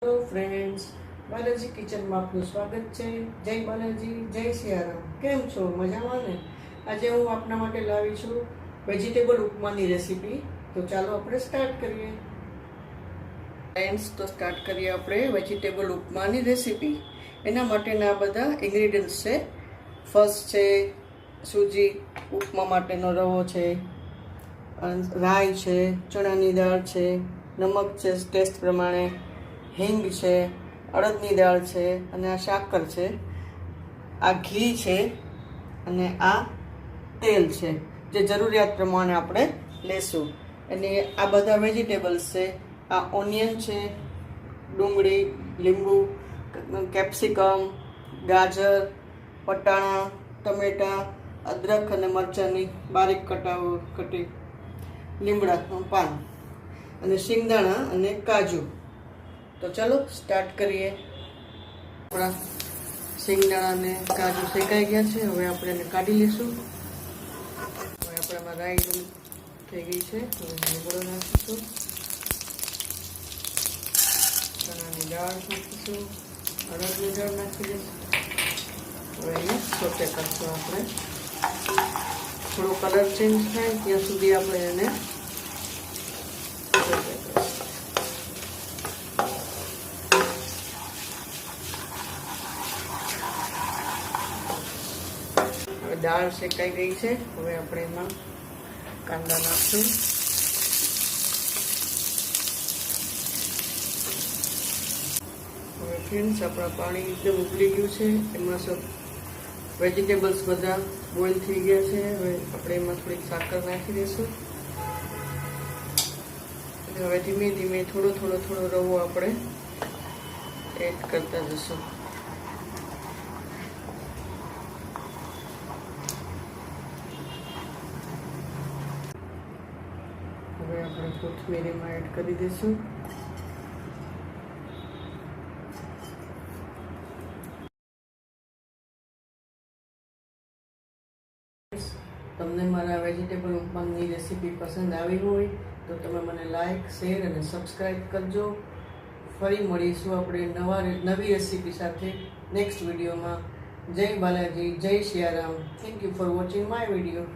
Hello friends, Balaji કિચનમાં આપનું સ્વાગત છે. જય બાલાજી, જય સિયારામ. કેમ છો? મજામાં ને? આજે હું આપના માટે લાવી છું વેજીટેબલ ઉપમાની રેસીપી. તો ચાલો આપણે સ્ટાર્ટ કરીએ. ફ્રેન્ડ્સ, તો સ્ટાર્ટ કરીએ આપણે વેજીટેબલ ઉપમાની રેસીપી. એના માટેના આ બધા ઇન્ગ્રીડિયન્ટ્સ છે. ફર્સ્ટ છે સૂજી, ઉપમા માટેનો રવો છે, રાઈ છે, ચણાની દાળ છે, નમક છે ટેસ્ટ પ્રમાણે, હિંગ છે, અડદની દાળ છે, અને આ સાકર છે, આ ઘી છે, અને આ તેલ છે, જે જરૂરિયાત પ્રમાણે આપણે લેશું. અને આ બધા વેજીટેબલ્સ છે. આ ઓનિયન છે, ડુંગળી, લીંબુ, કેપ્સિકમ, ગાજર, વટાણા, ટમેટા, અદરક અને મરચાંની બારીક કટી, લીમડાનું પાન, અને શિંગદાણા અને કાજુ. તો ચાલો સ્ટાર્ટ કરીએ. આપણા શિંગદાણા અને કાજુ શેકાઈ ગયા છે. હવે આપણે એને કાઢી લઈશું. હવે આપણામાં રાઈ થઈ ગઈ છે. હવે લીમડો નાખીશું, ચણાની દાળ નાખીશું, અડદની દાળ નાખી દઈશું. હવે એને સોતે કરશું. આપણે થોડો કલર ચેન્જ થાય ત્યાં સુધી આપણે એને દાળ શેકાઈ ગઈ છે. હવે આપણે એમાં કાંદા નાખશું. હવે ફ્રેન્ડ્સ, આપણા પાણી એકદમ ઉકળી ગયું છે. એમાં સબ વેજીટેબલ્સ બધા બોઇલ થઈ ગયા છે. હવે આપણે એમાં થોડીક સાકર નાખી દઈશું. હવે ધીમે ધીમે થોડો રવો આપણે એડ કરતા જશું. હવે આપણે કોથમીરીમાં એડ કરી દઈશું. તમને મારા વેજીટેબલ ઉપમાની રેસીપી પસંદ આવી હોય તો તમે મને લાઈક, શેર અને સબસ્ક્રાઈબ કરજો. ફરી મળીશું આપણે નવી રેસીપી સાથે નેક્સ્ટ વિડીયોમાં. જય બાલાજી, જય Siyaram. Thank you for watching my video.